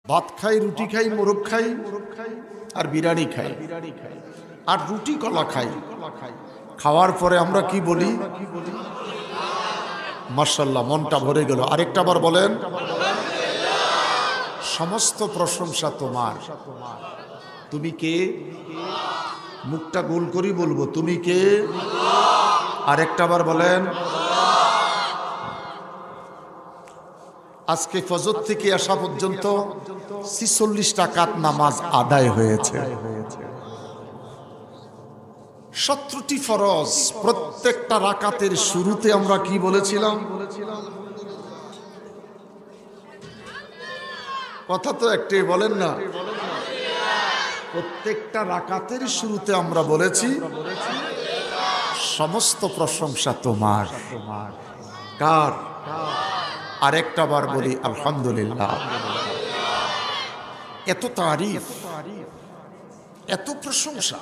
ভাত খাই, রুটি খাই, মোরগ খাই, আর বিরিয়ানি খাই, আর রুটি কলা খাই। খাওয়ার পরে আমরা কি বলি? মাশাআল্লাহ, মনটা ভরে গেল। আরেকটা বার বলেন। সমস্ত প্রশংসা তোমার। তুমি কে? মুখটা গোল করি বলবো, তুমি কে? আরেকটা বার বলেন। আজকে ফজর থেকে আসা পর্যন্ত 46 রাকাত নামাজ আদায় হয়েছে। 17টি ফরজ। প্রত্যেকটা রাকাতের শুরুতে আমরা কি বলেছিলাম? কথা তো একটাই বলেন না। প্রত্যেকটা রাকাতের শুরুতে আমরা বলেছি সমস্ত প্রশংসা তোমার। কার? আরেকটা বার বলি আলহামদুলিল্লাহ। এত তারিফ, এত প্রশংসা।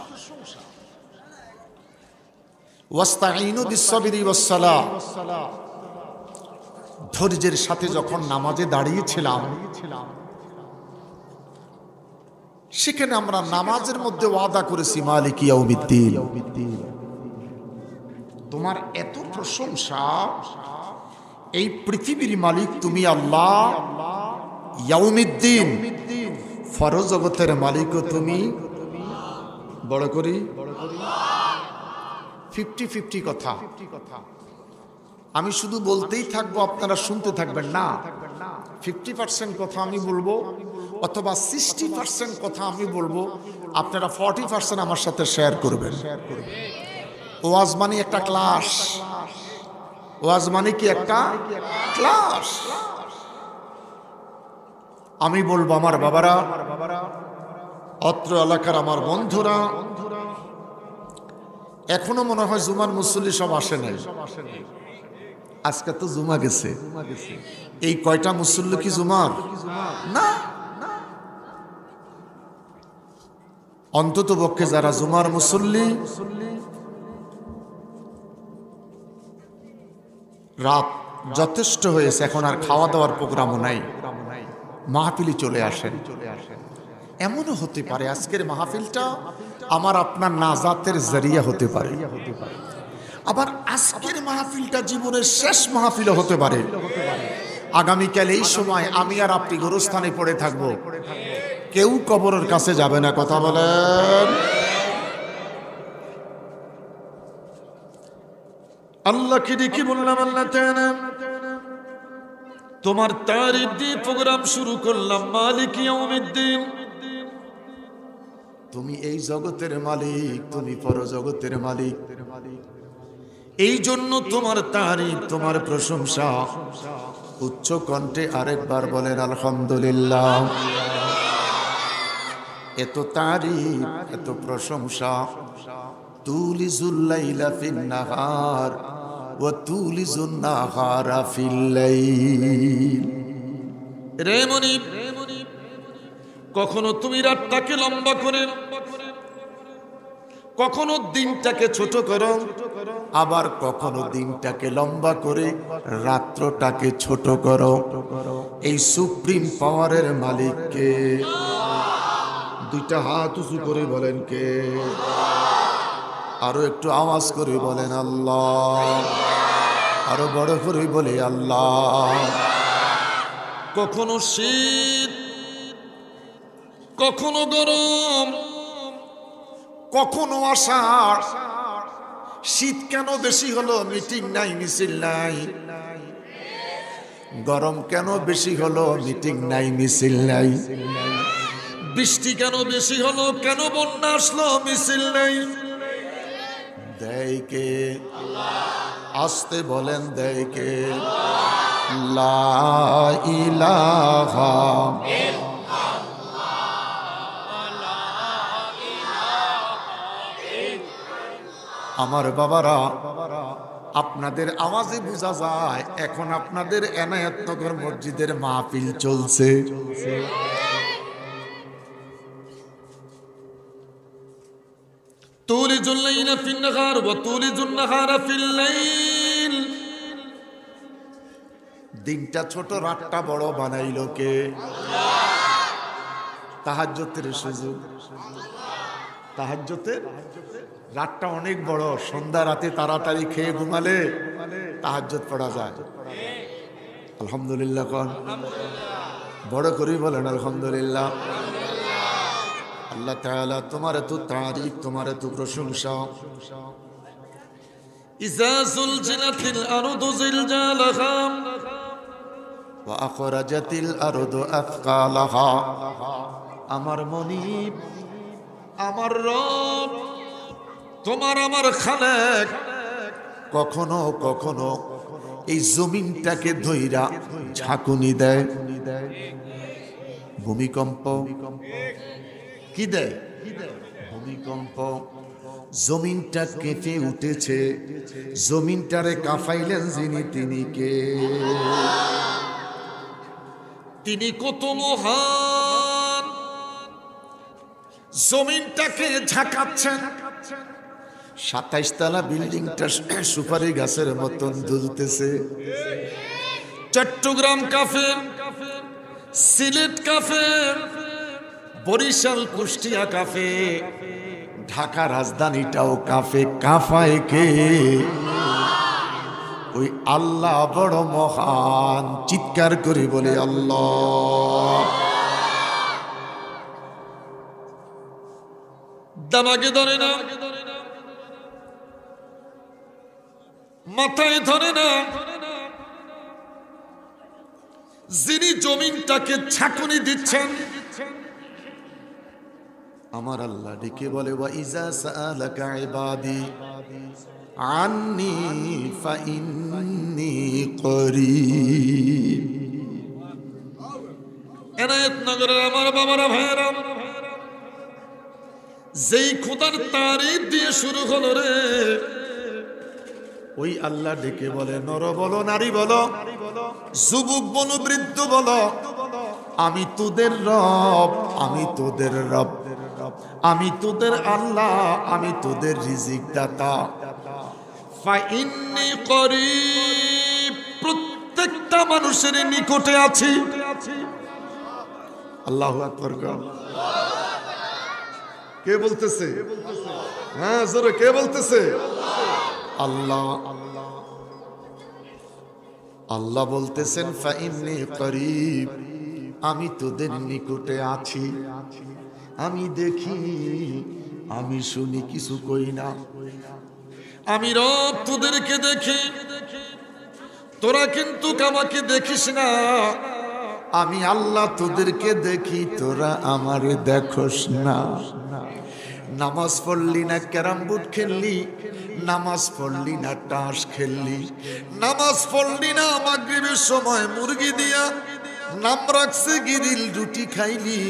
ওয়াস্তাঈনু বিস-সাবরি ওয়াস-সালাহ। ধৈর্যের সাথে যখন নামাজে দাঁড়িয়েছিলাম, সেখানে আমরা নামাজের মধ্যে ওয়াদা করেছি মালিক ইয়াউমিদ্দিন। তোমার এত প্রশংসা, এই পৃথিবীর মালিক তুমি আল্লাহ, ইয়াউমিদ্দিন ফরজ জগতের মালিকও তুমি। বড় করি 50-50 কথা। আমি শুধু বলতেই থাকবো, আপনারা শুনতে থাকবেন না। 50% কথা আমি বলবো, অথবা 60% কথা আমি বলবো, আপনারা 40% আমার সাথে শেয়ার করবেন। ওয়াজ মানে একটা ক্লাস। ওয়াজ মানে কি একটা ক্লাস। আমি বলবো আমার বাবারা, অত্র এলাকার আমার বন্ধুরা, এখনো মনে হয় জুমার মুসল্লি সব আসে নাই। আজকে তো জুমা গেছে। এই কয়টা মুসল্লি কি জুমার না? অন্তত পক্ষে যারা জুমার মুসল্লি, রাত যথেষ্ট হয়েছে, এখন আর খাওয়া দাওয়ার প্রোগ্রামও নাই, মাহফিলে চলে আসেন। এমনও হতে পারে আজকের মাহফিলটা আমার আপনার নাজাতের জরিয়া হতে পারে। আবার আজকের মাহফিলটা জীবনের শেষ মাহফিলও হতে পারে। আগামীকাল এই সময় আমি আর আপনি গোরস্থানে পড়ে থাকবো, কেউ কবরের কাছে যাবে না। কথা বলেন। আল্লাহকে ডেকে বললাম, আল্লাহ তাআলা তোমার তারিফ দিয়ে প্রোগ্রাম শুরু করলাম। মালিক ইয়াউমিদ্দিন, তুমি এই জগতের মালিক, তুমি পরজগতের মালিক। এই জন্য তোমার তারিফ, তোমার প্রশংসা। উচ্চ কণ্ঠে আরেকবার বলেন আলহামদুলিল্লাহ। এত তারিফ, এত প্রশংসা। তুলিজুল লাইলা ফিন নাহার ওয়া তুলিজুন নাহারা ফিল লাইল। রে মনিব, কখনো তুমি রাতটাকে লম্বা করে, কখনো দিনটাকে ছোট করো, আবার কখনো দিনটাকে লম্বা করে রাত্রটাকে ছোট করো। এই সুপ্রিম পাওয়ারের মালিককে দুইটা হাত উঁচু করে বলেন কে? আরো একটু আওয়াজ করে বলেন আল্লাহ। আরো বড় করে বলে আল্লাহ। কখনো শীত, কখনো গরম, কখনো আষাঢ়। শীত কেন বেশি হলো? মিটিং নাই, মিছিল নাই। গরম কেন বেশি হলো? মিটিং নাই, মিছিল নাই। বৃষ্টি কেন বেশি হলো? কেন বন্যা আসলো? মিছিল নাই। দেয় কে? আসতে বলেন দেয় কে? লা ইলাহা আমার বাবারা, আপনাদের আওয়াজে বোঝা যায় এখন আপনাদের এনায়েতনগর মসজিদের মাহফিল চলছে। তুলিজুল লাইলা ফিন নাহার ওয়া তুলিজুন নাহারা ফিল লাইল। দিনটা ছোট, রাতটা বড় বানাইলো কে? তাহাজ্জুদের সুযোগ, তাহাজ্জুদের রাতটা অনেক বড়, সন্ধ্যা রাতে তাড়াতাড়ি খেয়ে ঘুমালে তাহাজ্জুদ পড়া যায়। আলহামদুলিল্লাহ কোন বড় করে বলেন আলহামদুলিল্লাহ। আল্লাহ তাআলা তোমার এত তারিফ, তোমার এত প্রশংসা। ইযা যুলজিলাতিল আরদু জিলজালাহা ওয়া আখরাজাতিল আরদু আথকালাহা। আমার মনিব, আমার রব, তোমার আমার খালেক কখনো কখনো এই জমিনটাকে ধইরা ঝাঁকুনি দেয়। ভূমিকম্প কি দেয়? ভূমিকম্প। জমিনটা কেঁপে উঠেছে, জমিনটারে কাঁপাইলেন যিনি, তিনি কে? তিনি কত মহান। জমিনটাকে ঝাঁকাচ্ছেন। 27 তলা বিল্ডিংটা সুপারি গাছের মতন দুলতেছে। চট্টগ্রাম কাফে, সিলেট কাফে, বরিশাল কুষ্টিয়া কাফে, ঢাকা রাজধানীটাও কাফে। কাফায় কে? ওই আল্লাহ বড় মহান। চিৎকার করে বলে আল্লাহ। দামাগে ধরে না, মাথায় ধরে না। যিনি জমিনটাকে ঝাঁকুনি দিচ্ছেন, আমার আল্লাহ ডেকে বলে ওয়া ইজা সাআলাকা ইবাদি আন্নি ফাইন্নী করিব। এনায়েতনগরের আমার বাবারা, ভাইয়েরা, যেই খোদার তারিফ দিয়ে শুরু হলো রে, ওই আল্লাহ ডেকে বলে নর বলো, নারী বলো, যুবক বলো, বৃদ্ধ বলো, আমি তোদের রব, আমি তোদের রব, আমি তোদের আল্লাহ, আমি তোদের রিজিক দাতা। ফাইন্নী করিব। প্রত্যেকটা মানুষের নিকটে আছি। আল্লাহু আকবার। কে বলতেছে? হ্যাঁ জোরে কে বলতেছে? আল্লাহ। আল্লাহ বলতেছেন ফাইন্নী করিব, আমি তোদের নিকটে আছি, আমি দেখি, আমি শুনি, কিছু কই না। আমি রব তোদেরকে দেখি, তোরা কিন্তু আমাকে দেখিস না। আমি আল্লাহ তোদেরকে দেখি, তোরা আমারে দেখোস না। নামাজ পড়লি না ক্যারাম বোর্ড খেললি, নামাজ পড়লি না তাস খেললি, নামাজ পড়লি না মাগরিবের সময় মুরগি দিয়া নাম রাখছে গিরিল রুটি খাইলি।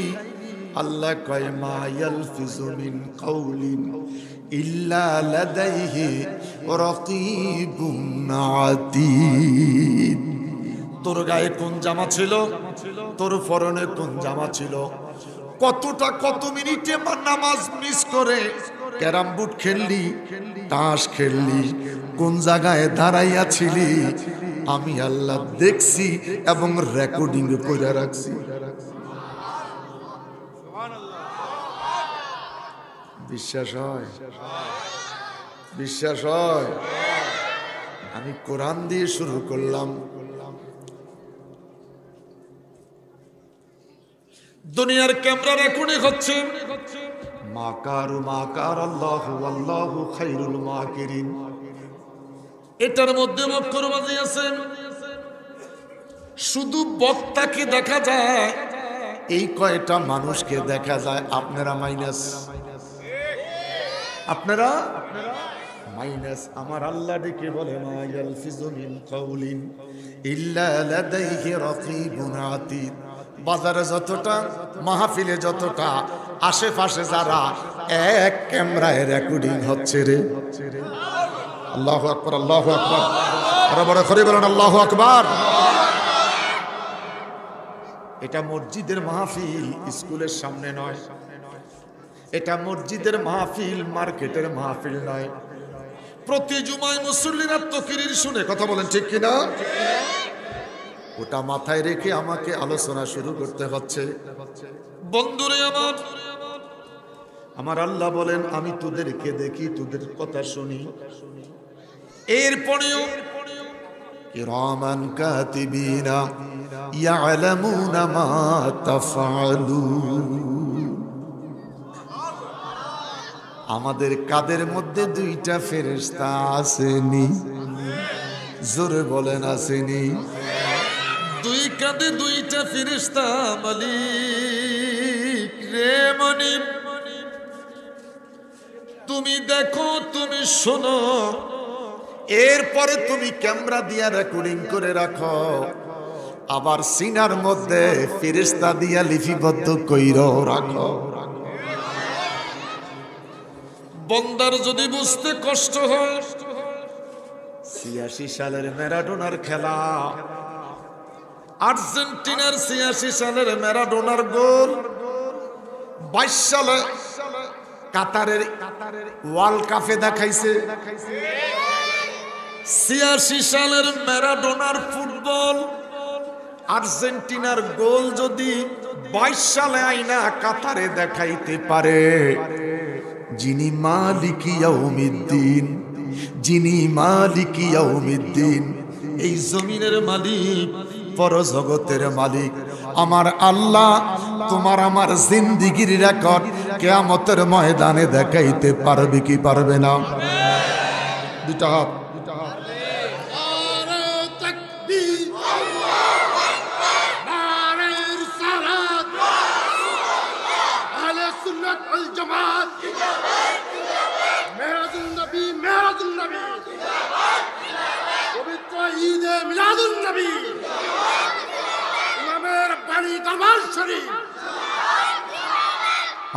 আল্লাহ কয় মা ইয়ালফিজু মিন কাউলিন ইল্লা লাদাইহি রাকিবুন আতীদ। তোর গায়ে কোন জামা ছিল, তোর পরনে কোন জামা ছিল, কতটা কত মিনিটে নামাজ মিস করে ক্যারাম বোর্ড খেললি, তাস খেললি, কোন জায়গায় দাঁড়াইয়া ছিলি, আমি আল্লাহ দেখছি এবং রেকর্ডিং করে রাখছি। বিশ্বাস হয়? বিশ্বাস হয়? আমি কোরআন দিয়ে শুরু করলাম। দুনিয়ার ক্যামেরা রেকর্ডিং হচ্ছে। মাকারু মাকার আল্লাহু আল্লাহু খায়রুল মাকিরিন। এটার মধ্যে মক্করবাজি আছে। শুধু বক্তাকে দেখা যায়, এই কয়টা মানুষকে দেখা যায়। আপনারা মাইনাস, আপনারা মাইনাস। আমার আল্লাহ ডেকে বলে মা ইয়ালফিজু মিন কাউলিন ইল্লা লাদাইহি রাকিবুন আতীদ। বাজারে যতটা, মাহফিলে যতটা, আশেপাশে যারা, এক ক্যামেরায় রেকর্ডিং হচ্ছে রে। আল্লাহু আকবার, আল্লাহু আকবার। আরো বড় করে বলেন আল্লাহু আকবার। এটা মসজিদের মাহফিল, স্কুলের সামনে নয়। এটা মসজিদের মাহফিল, মার্কেটের মাহফিল নয়। প্রতি জুমায় মুসল্লিরা তাকরীর শুনে, কথা বলেন ঠিক কিনা? ওটা মাথায় রেখে আমাকে আলোচনা শুরু করতে হচ্ছে। বন্ধুরে আমার আল্লাহ বলেন, আমি তোদেরকে দেখি, তোদের কথা শুনি। এরপরেও কিরামান কাতিবিনা ইয়ালামুনা মা তাফআলুন। আমাদের কাদের মধ্যে দুইটা ফেরেশতা আসেনি? জোরে বলেন আসেনি? দুই কাঁধে দুইটা ফেরেশতা মালিক রে মনিব, তুমি দেখো, তুমি শোনো, এরপরে তুমি ক্যামেরা দিয়া রেকর্ডিং করে রাখো, আবার সিনার মধ্যে ফেরেশতা দিয়া লিপিবদ্ধ কইরো রাখো। বন্দার যদি বুঝতে কষ্ট হয়, ৮৬ সালের ম্যারাডোনার খেলা, আর্জেন্টিনার ৮৬ সালের ম্যারাডোনার গোল, ২২ সালে কাতারের ওয়ার্ল্ড কাপে দেখাইছে, ৮৬ সালের ম্যারাডোনার ফুটবল, আর্জেন্টিনার গোল যদি ২২ সালে আইনা কাতারে দেখাইতে পারে, যিনি মালিক ইয়াউমিদ্দিন, যিনি মালিক ইয়াউমিদ্দিন, এই জমিনের মালিক, পরজগতের মালিক আমার আল্লাহ, তোমার আমার জিন্দেগির রেকর্ড কিয়ামতের ময়দানে দেখাইতে পারবে কি পারবে না? দুটা হাত।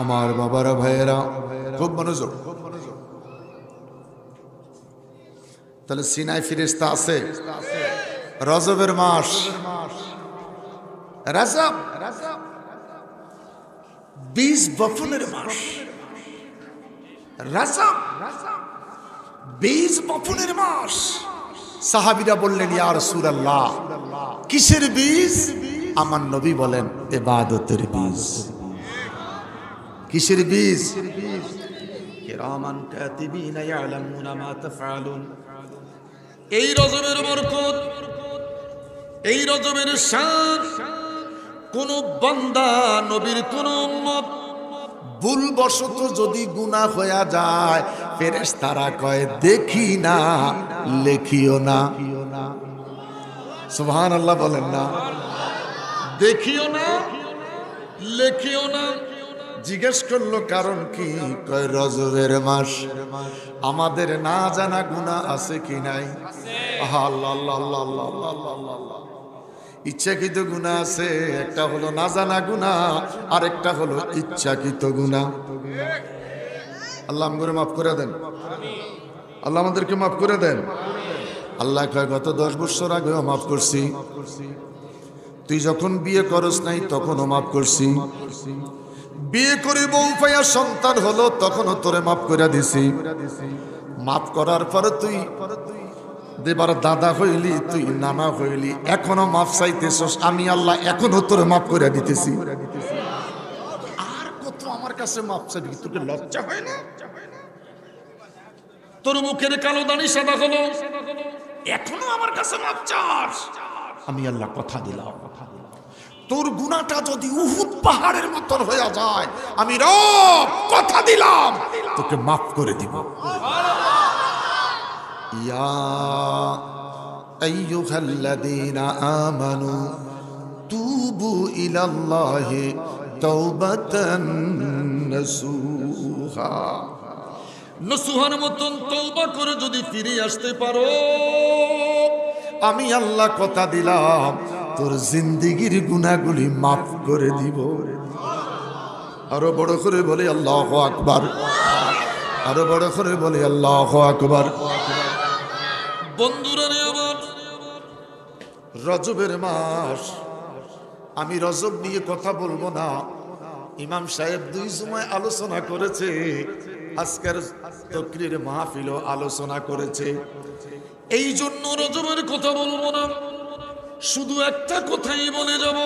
আমার বাবারা ভাইয়েরা খুব মনোযোগ। তাহলে সিনাই ফেরেশতা আছে, রজবের মাস, রজব ২০ বপনের মাস, রজব ২০ বপনের মাস। সাহাবীরা বললেন, ইয়া রাসূলুল্লাহ, কিসের বীজ? আমার নবী বলেন, ইবাদতের বীজ। কিসের বীজ? কিরামান কাতিবিনা ইয়ালামুনা মা তাফআলুন। এই রজবের বরকত, এই রজবের শান, কোন বান্দা, নবীর কোন উম্মত ভুলবশত যদি গুনাহ হয়ে যায়, ফেরেশতারা কয় দেখি না, লেখিও না। সুবহানাল্লাহ বলেন না? দেখিও না, লেখিও না। জিজ্ঞেস করলো কারণ কি? কয় রজবের মাস, আমাদের না জানা গুনাহ আছে কি নাই? আল্লাহ আল্লাহ আল্লাহ আল্লাহ আল্লাহ আল্লাহ। ইচ্ছাকৃত গুনাহ আছে, একটা হলো না জানা গুনাহ, আর একটা হলো ইচ্ছাকৃত গুনাহ। আল্লাহ আমাদের মাফ করে দেন, আল্লাহ আমাদেরকে মাফ করে দেন। আল্লাহ কয় গত 10 বছর আগেও মাফ করছি, তুই যখন বিয়ে করস নাই তখনও মাফ করছি, বিয়ে করে বউ পাইয়া সন্তান হলো তখনও তোরে মাফ করে দিছি। মাফ করার পরে তুই দেবার দাদা হইলি, তুই নানা হইলি, এখনো মাফ চাইতেছস, আমি আল্লাহ এখনো তোরে মাফ করে দিতেছি। আর কত আমার কাছে মাফ চাইবি? তোকে লজ্জা হয় না? তোর মুখের কালো দাড়ি সাদা হলো, এখনো আমার কাছে মাফ চাস? আমি আল্লাহ কথা দিলাম, তোর গুনাহটা যদি উহুদ পাহাড়ের মতন হয়ে যায়, আমি রব কথা দিলাম তোকে মাফ করে দিব। ইয়া আইয়ুহাল্লাযীনা আমানু তুবু ইলাল্লাহি তাওবাতান নাসুহা। নসুহার মতন তওবা করে যদি ফিরে আসতে পারো, আমি আল্লাহ কথা দিলাম তোর জিন্দেগির গুনাহগুলি মাফ করে দিব। আরো বড় করে বলে আল্লাহু আকবার, আরো বড় করে বলে আল্লাহু আকবার। বন্ধুরা আমার, রজবের মাস, আমি রজব নিয়ে কথা বলবো না। ইমাম সাহেব 2 জুমায় আলোচনা করেছে, আজকের তকরীর মাহফিলও আলোচনা করেছে, এই জন্য রজবের কথা বলবো না। শুধু একটা কথাই বলে যাব,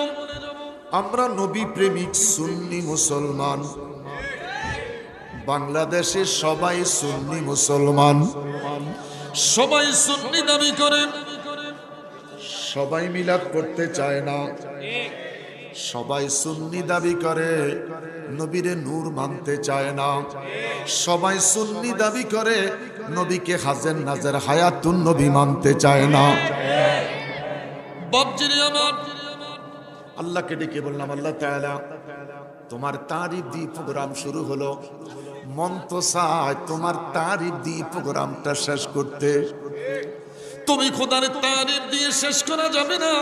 আমরা নবী প্রেমিক সুন্নি মুসলমান। বাংলাদেশে সবাই সুন্নি মুসলমান, সবাই সুন্নি দাবি করে, সবাই মিলাদ করতে চায় না। সবাই সুন্নি দাবি করে, নবীরে নূর মানতে চায় না। সবাই সুন্নি দাবি করে, নবীকে হাজের নাজের হায়াতুন নবী মানতে চায় না। বাপজিরে আমার, আল্লাহকে ডেকে বললাম, আল্লাহ তাআলা তোমার তারিফ দিয়ে প্রোগ্রাম শুরু হলো, মন তো চায় তোমার তারিফ দিয়ে প্রোগ্রামটা শেষ করতে। তুমি খোদার তারিফ দিয়ে শেষ করা যাবে না।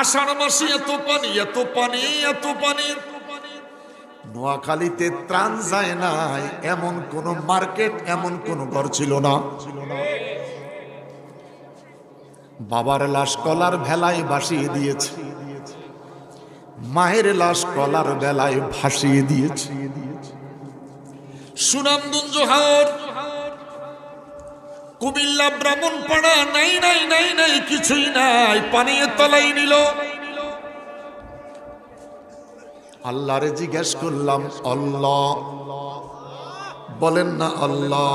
আষাঢ় মাসে এত পানি, এত পানি, এত পানি। নোয়াখালীতে ত্রাণ যায় নাই এমন কোন মার্কেট, এমন কোন ঘর ছিল না। বাবার লাশ কলার ভেলায় ভাসিয়ে দিয়েছে, মায়ের লাশ কলার বেলায় ভাসিয়ে দিয়েছে। সুনামগঞ্জ হাওর, কুমিল্লা ব্রাহ্মণপাড়া, নাই নাই নাই নাই, কিছুই নাই, পানির তলাই নিল। আল্লাহরে জিজ্ঞেস করলাম, আল্লাহ বলেন না আল্লাহ,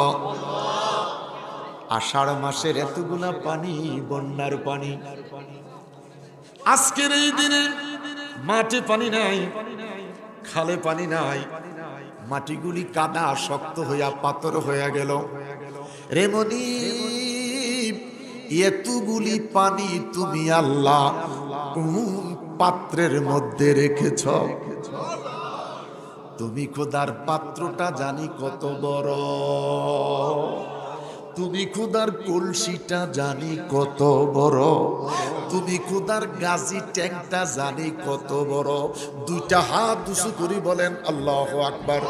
আষাঢ় মাসের এতগুলা পানি, বন্যার পানি, আজকের এই দিনে মাঠে পানি নাই, খালে পানি নাই, মাটিগুলি কাদা শক্ত হইয়া পাথর হইয়া গেল। রেমনি এতগুলি পানি তুমি আল্লাহ কোন পাত্রের মধ্যে রেখেছ? তুমি খোদার পাত্রটা জানি কত বড়, তুমি খোদার কলসিটা জানি কত বড়, তুমি খোদার গাজি ট্যাঙ্কটা জানি কত বড়। দুইটা হাত উঁচু করি বলেন আল্লাহু আকবার।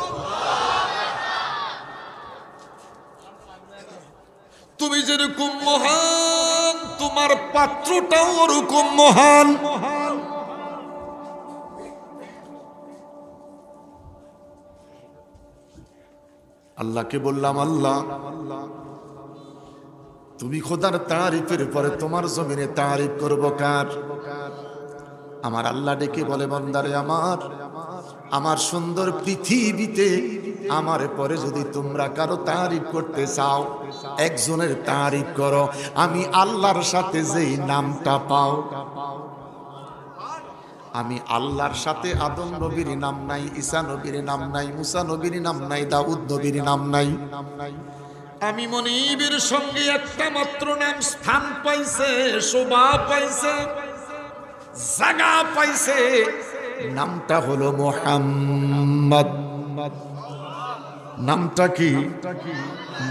তুমি যেরকম মহান, তোমার পাত্রটাও ওরকম মহান। আল্লাহকে বললাম, আল্লাহ তুমি খোদার তারিফের পরে তোমার জমিনে তারিফ করব কার? আমার আল্লাহ ডেকে বলে, বান্দারে আমার, আমার সুন্দর পৃথিবীতে আমার পরে যদি তোমরা কারো তারিফ করতে চাও, একজনের তারিফ করো, আমি আল্লাহর সাথে যেই নামটা পাও। আমি আল্লাহর সাথে আদম নবীর নাম নাই, ঈসা নবীর নাম নাই, মুসা নবীর নাম নাই, দাউদ নবীর নাম নাই। আমি মনিবের সঙ্গে একটা মাত্র নাম স্থান পাইছে, শোভা পাইছে, জায়গা পাইছে, নামটা হলো মুহাম্মদ। নামটা কি?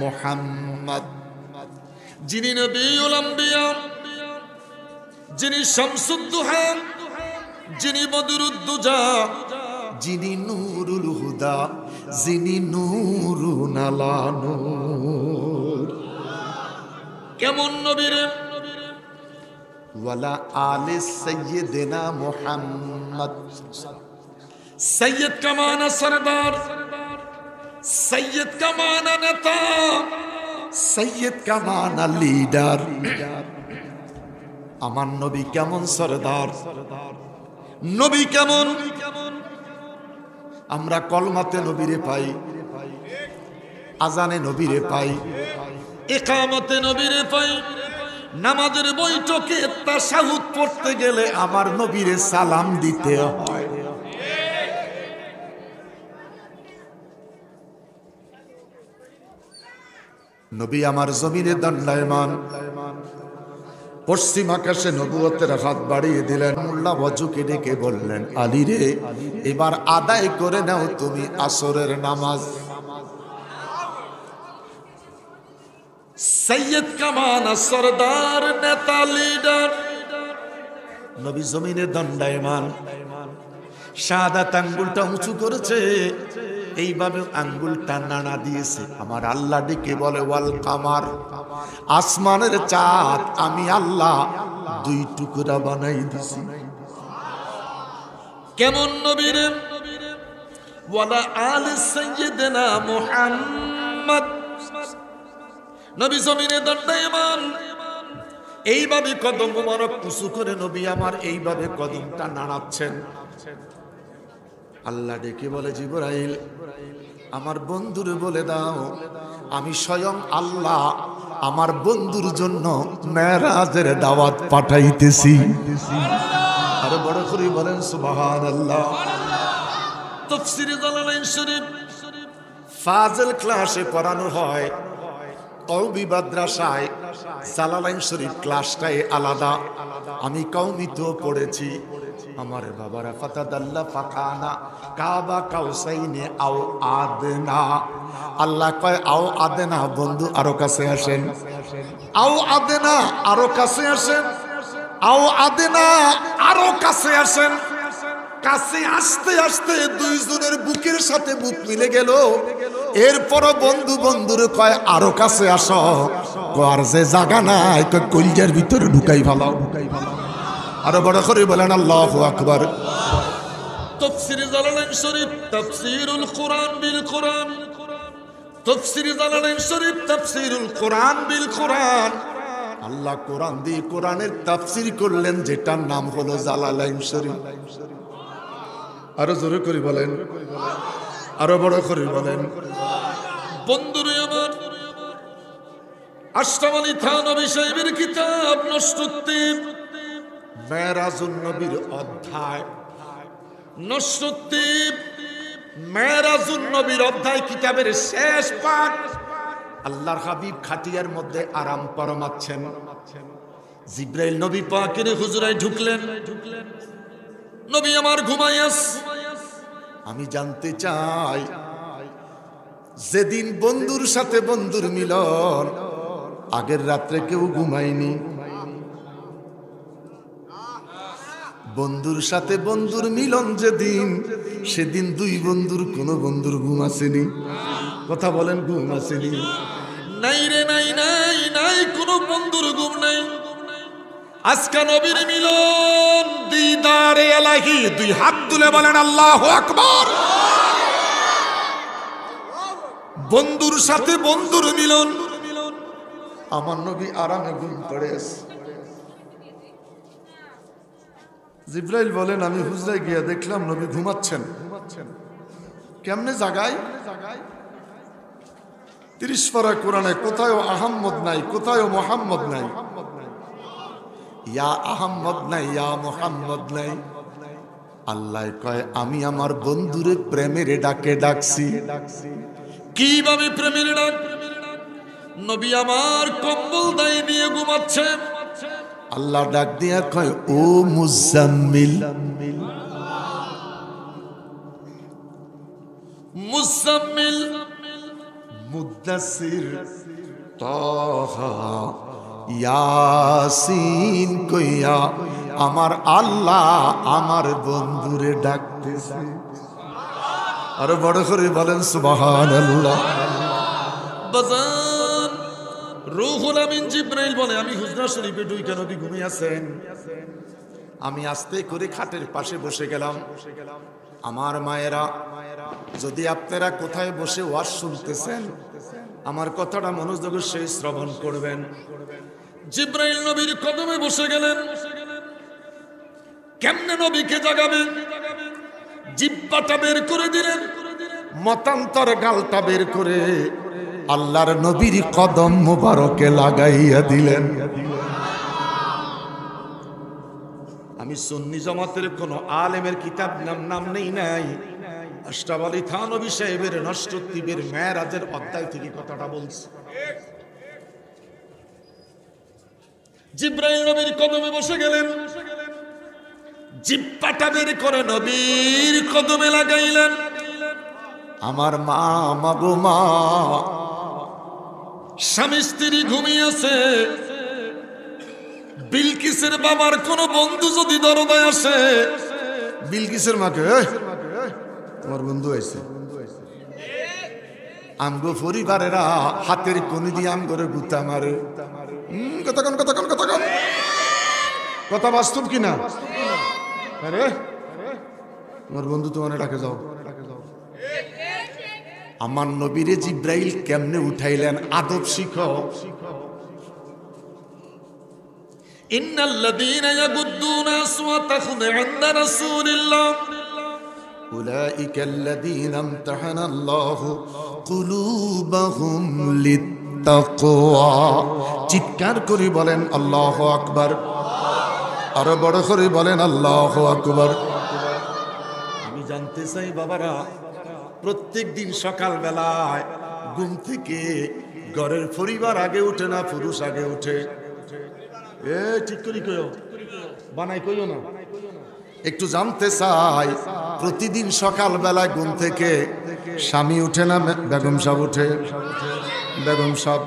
মুহাম্মদ। যিনি নবীউল আম্বিয়া, যিনি শামসুদ্দুহা, যিনি বদরুদ্দুজা, যিনি নূরুল হুদা, যিনি নূরুন আলা নূর। কেমন নবীরে? ওয়ালা আলে সাইয়্যিদিনা মুহাম্মদ। সৈয়দ কামানা সরদার, সৈয়দ কামানা নেতা, সৈয়দ কামানা লিডার। আমার নবী কেমন সরদার, নবী কেমন? আমরা কলমাতে নবীরে পাই, আজানে নবীরে পাই, ইকামতে নবীরে পাই, নামাজের বৈঠকে তাশাহুদ পড়তে গেলে আমার নবীরে সালাম দিতে হয়। নবী আমার জমিনে দণ্ডায়মান, পশ্চিম আকাশে নবুয়তের হাত বাড়িয়ে দিলেন। মোল্লা ওয়াজুকে ডেকে বললেন, আলী রে, এবার আদায় করে নাও তুমি আসরের নামাজ। সৈয়দ কামানা সরদার, নেতা, লিডার। নবী জমিনে দণ্ডায়মান, শাহাদাত আঙ্গুলটা উঁচু করেছে, এইভাবে আঙ্গুলটা নাড়া দিয়েছে। আমার আল্লাহ ডেকে বলে, ওয়াল কামার, আসমানের চাঁদ আমি আল্লাহ দুই টুকরা বানাই দিছি। কেমন নবীরে? ওয়ালা আলে সাইয়্যিদিনা মুহাম্মদ, নবী জমিনে দণ্ডায়মান, এইভাবে কদম মোবারক উঁচু করে নবী আমার এইভাবে কদমটা নাড়াচ্ছেন। আল্লাহ ডেকে বলে, জিবরাইল আমার বন্ধুরে বলে দাও আমি স্বয়ং আল্লাহ আমার বন্ধুর জন্য মেরাজের দাওয়াত পাঠাইতেছি। আরো বড় করে বলেন সুবহানাল্লাহ। তাফসীরে জালালাইন শরীফ ফাজিল ক্লাসে পড়ানো হয়, কওমি মাদ্রাসায় জালালাইন শরীফ ক্লাসটাই আলাদা। আমি কওমিতেও পড়েছি। আমার বাবারা ফাতাদাল্লা ফাকানা কাবা কাউসাইনে আও আদনা। আল্লাহ কয় আও আদনা, বন্ধু আরো কাছে আসেন। আও আদনা, আরো কাছে আসেন। আও আদনা, আরো কাছে আসেন। কাছে আসতে আসতে দুইজনের বুকের সাথে বুক মিলে গেল। এরপরও বন্ধু বন্ধুরে কয় আরো কাছে আসো। আর যে জায়গা নাই কলজার ভিতরে ঢুকাই ভালো। আরো বড় করে বলেন আল্লাহু আকবার। তাফসীর জালালাইন শরীফ তাফসীরুল কোরআন বিল কোরআন। তাফসীর জালালাইন শরীফ তাফসীরুল কোরআন বিল কোরআন। আল্লাহ কোরআন দিয়ে কোরআনের তাফসীর করলেন, যেটার নাম হলো জালালাইন শরীফ। আরো জোরে করে বলেন, আরো বড় করে বলেন। বন্ধুরে আমার, আশরাফ আলী থানভী সাহেবের কিতাব নসরুদ্দিন মেরাজুন নবীর অধ্যায়, নসরুদ্দিন মেরাজুন নবীর অধ্যায় কিতাবের শেষ পাঠ। আল্লাহর হাবিব খাটিয়ার মধ্যে আরাম ফরমাচ্ছেন। জিবরাইল নবী পাকের হুজরায় ঢুকলেন। নবী আমার ঘুমাইয়াস। আমি জানতে চাই, যেদিন বন্ধুর সাথে বন্ধুর মিলন, আগের রাত্রে কেউ ঘুমায়নি। বন্ধুর সাথে বন্ধুর মিলন যেদিন, সেদিন দুই বন্ধুর কোন বন্ধুর ঘুম আসেনি। কথা বলেন, ঘুম আসেনি? নাই রে, নাই নাই নাই, কোন বন্ধুর ঘুম নাই। আজকে নবীর মিলন, দিদারে এলাহি। দুই হাত তুলে বলেন আল্লাহু আকবার। বন্ধুর সাথে বন্ধুর মিলন। আমার নবী আরামে ঘুম পড়ে আছে। জিবরাইল বলেন, আমি হুজরায় গিয়া দেখলাম নবী ঘুমাচ্ছেন। কেমনে জাগায়? 30 পারা কোরআনে কোথায়ও আহম্মদ নাই, কোথায়ও মোহাম্মদ নাই। ইয়া আহম্মদ নাই, ইয়া মোহাম্মদ নাই। আল্লাহ কয় আমি আমার বন্ধুরে প্রেমের ডাকে ডাকছি। কিভাবে প্রেমের ডাক? নবী আমার কম্বল দাই দিয়ে ঘুমাচ্ছে। আল্লাহ ডাক দিয়া কয় ও মুজাম্মিল, মুজাম্মিল, মুদ্দাসির, তাহা, ইয়াসিন কইয়া আমার আল্লাহ আমার বন্ধুরে ডাকতেছে। আরো বড় করে বলেন সুবহানাল্লাহ। বাজান রূহুল আমিন জিবরাইল বলে, আমি হুজরা শরীফে ঢুইকা নবী ঘুমিয়ে আছেন। আমি আস্তে করে খাটের পাশে বসে গেলাম। আমার মায়েরা, যদি আপনারা কোথায় বসে ওয়াজ শুনতেছেন, আমার কথাটা মনোযোগের সহিত শ্রবণ করবেন। জিবরাইল নবীর কদমে বসে গেলেন। কেমনে নবীকে জাগাবেন? জিহ্বাটা বের করে দিলেন, মতান্তর গালটা বের করে আল্লাহর নবীর কদম মোবারকে লাগাইয়া দিলেন। আমি সুন্নি জামাতের কোন আলেমের কিতাব নাম নেই নাই। আশরাফ আলী থানভী সাহেবের নসরুদ্দিনের মেরাজের অধ্যায় থেকে কথাটা বলছি। জিবরাইল নবীর কদমে বসে গেলেন, জিহ্বাটা বের করে নবীর কদমে লাগাইলেন। আমার মা, মাগো মা, স্বামী স্ত্রী ঘুমিয়েছে। বিলকিসের বাবার কোন বন্ধু যদি দরজায় আসে, বিলকিসের মাকে, তোমার বন্ধু আইছে। আমগো পরিবারেরা হাতের কোনি দিয়ে আম করে গুতা মারে। কতক্ষণ কতক্ষণ কতক্ষণ কথা বাস্তব কিনা? আরে তোমার বন্ধু তোমার ডাকে যাও। আমার নবীরে জিব্রাইল কেমনে উঠাইলেন, আদব শিখো। ইন্নাল্লাযীনা ইয়াগুদ্দুনা আসওয়াতাহুম ইনদা রাসূলিল্লাহ উলাইকাল্লাযীনা ইমতাহানাল্লাহু কুলুবাহুম লিত্তাকওয়া। চিৎকার করে বলেন আল্লাহু আকবার, আরো বড় করে বলেন আল্লাহু আকবার। আমি জানতে চাই বাবারা, প্রত্যেক দিন সকাল বেলায় ঘুম থেকে ঘরের পরিবার আগে উঠে না পুরুষ আগে উঠে? এ ঠিক করি কইও, বানাই কইও না। একটু জানতে চাই, প্রতিদিন সকাল বেলায় ঘুম থেকে স্বামী উঠে না বেগম সাহেব উঠে? বেগম সাহেব,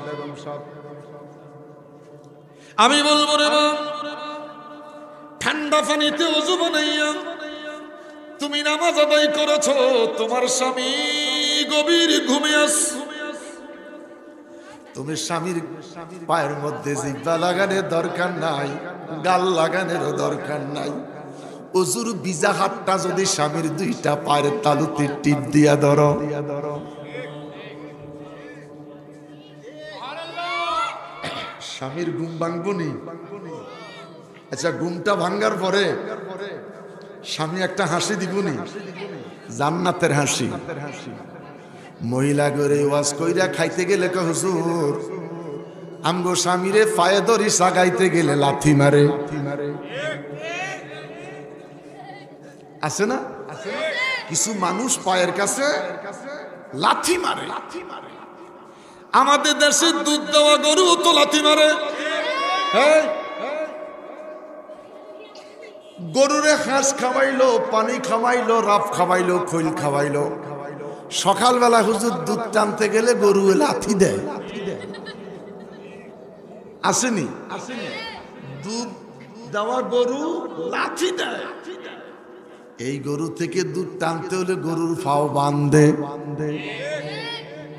আমি বলবো রে মা, ঠান্ডা পানিতে ওযু বানাইয়া তুমি নামাজ আদায় করেছো, তোমার স্বামী গভীর ঘুমে আছে। তুমি স্বামীর পায়ের মধ্যে জিহ্বা লাগানোর দরকার নাই, গাল লাগানোরও দরকার নাই। ওযুর ভিজা হাতটা যদি স্বামীর দুইটা পায়ের তালুতে টিপ দিয়া ধরো, স্বামীর ঘুম ভাঙবনি? আচ্ছা, ঘুমটা ভাঙ্গার পরে স্বামী একটা হাসি দিবনি, জান্নাতের হাসি। মহিলা করে ওয়াজ কইরা খাইতে গেলে কয় হুজুর আমগো স্বামীরে পায়ে ধরি সাগাইতে গেলে লাথি মারে। আছে না কিছু মানুষ পায়ের কাছে লাথি মারে? আমাদের দেশে দুধ দেওয়া গরু তো লাথি মারে। হ্যাঁ, গরুরে ঘাস খাওয়াইলো, পানি খাওয়াইলো, রাফ খাওয়াইলো, খৈল খাওয়াইলো। সকালবেলা হুজুর দুধ টানতে গেলে গরু লাথি দেয়। আসেনি? দুধ দেওয়া গরু লাথি দেয়। এই গরু থেকে দুধ টানতে হলে গরুর ফাও বাঁধে।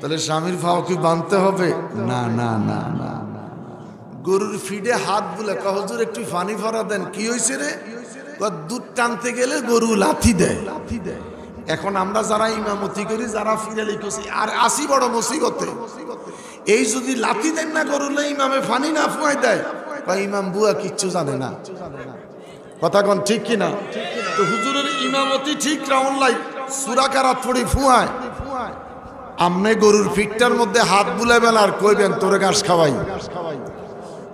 তাহলে স্বামীর ফাও কি বাঁধতে হবে? না না না না। গরুর ফিডে হাত বুলে কয় হুজুর একটু পানি ভরা দেন। কি হয়েছে রে? কয় দুধ টানতে গেলে গরু লাথি দেয়। এখন আমরা যারা ইমামতি করি, যারা ফিরালি করছি, আর আসি বড় মুসিবতে। এই যদি লাথি দেন না গরুলে, ইমামে ফানি না ফুয়াই দেয়, বা ইমাম বুয়া কিচ্ছু জানে না। কথা কোন ঠিক কিনা? তো হুজুরের ইমামতি ঠিক রাউন্ড লাই সূরা কারাত পড়ি ফুয়ায়, আমনে গরুর ফিটটার মধ্যে হাত বুলাবেন আর কইবেন তোরে ঘাস খাওয়াই,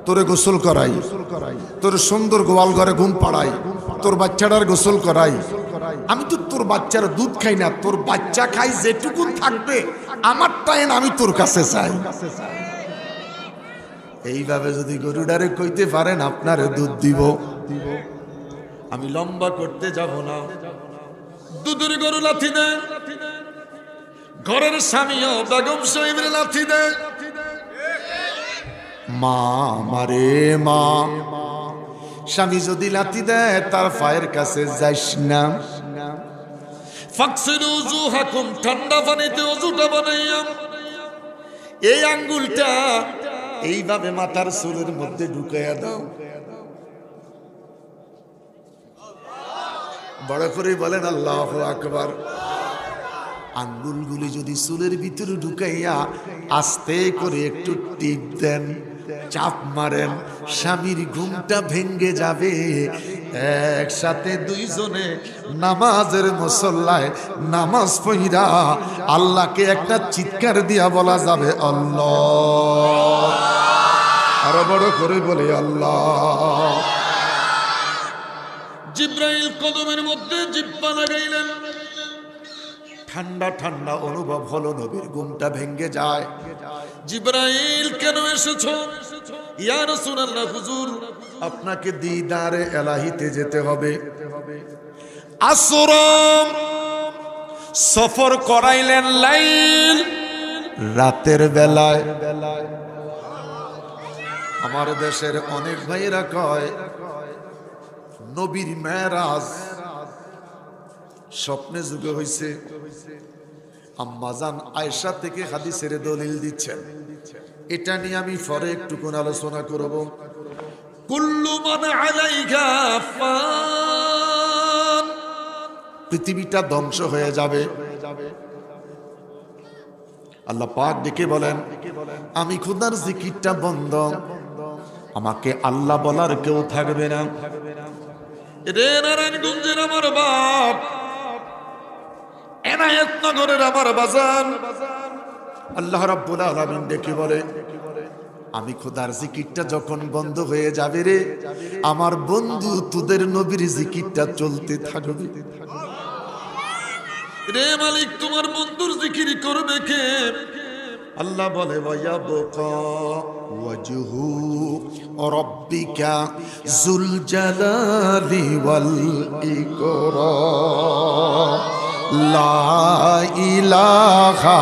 তোরে গোসল করাই, তোর সুন্দর গোয়াল ঘরে ঘুম পাড়াই, তোর বাচ্চাটার গোসল করাই। আমি তো তোর বাচ্চার দুধ খাই না, তোর বাচ্চা খাই যেটুকু থাকবে আমার টাইম আমি তোর কাছে চাই। এইভাবে যদি গরুডারে কইতে পারেন আপনারে দুধ দিব। আমি লম্বা করতে যাব না। দুধের গরু লাথি দেয়, ঘরের স্বামীও বেগম সাহেবের লাথি দেয়। মা মারে মা, স্বামী যদি লাথি দেয় তার পায়ের কাছে যাইস না। ফাকসিলু উজুহাকুম, ঠান্ডা পানিতে ওযুটা বানাইয়া এই আঙ্গুলটা এইভাবে মাথার চুলের মধ্যে ঢুকাইয়া দাও। বড় করে বলেন আল্লাহু আকবার। আঙ্গুলগুলি যদি চুলের ভিতরে ঢুকাইয়া আস্তে করে একটু টিপ দেন, চাপ মারেন, স্বামীর ঘুমটা ভেঙ্গে যাবে। একসাথে দুইজনে নামাজের মুসল্লায় নামাজ পড়া আল্লাহকে একটা চিৎকার দিয়া বলা যাবে আল্লাহ। আরো বড় করে বলে আল্লাহ। জিব্রাইল কদমের মধ্যে জিহ্বা লাগাইলেন, ঠান্ডা ঠান্ডা অনুভব হলো, নবীর ঘুমটা ভেঙ্গে যায়। জিব্রাইল কেন এসেছো? ইয়া রাসূলুল্লাহ, হুজুর আপনাকে দিদারে এলাহিতে যেতে হবে। আসরম সফর করাইলেন লাইল, রাতের বেলায়। আমার দেশের অনেক ভাইরা কয় নবীর মেরাজ স্বপ্নে যুগে হইছে। আম্মাজান আয়েশা থেকে হাদিসের দলিল দিচ্ছেন। এটা নিয়ে আমি পরে একটুকুন আলোচনা করব। কুল্লু মান আলাইহা ফান, পৃথিবীটা ধ্বংস হয়ে যাবে। আল্লাহ পাক ডেকে বলেন, আমি খোদার জিকিরটা বন্ধ, আমাকে আল্লাহ বলার কেউ থাকবে না। রে নারায়ণগঞ্জের আমার বাপ, এনায়েতনগরের আমার বাজান, আল্লাহ রাব্বুল আলামিন ডেকে বলে, আমি খোদার জিকিরটা যখন বন্ধ হয়ে যাবে রে আমার বন্ধু, তোদের নবীর জিকিরটা চলতে থাকবে। রে মালিক, তোমার বন্ধুর জিকির করবে কে? আল্লাহ বলে, ওয়ায়াবকা ওয়াজহু রাব্বিকা যুল জালালি ওয়াল ইকরাম, লা ইলাহা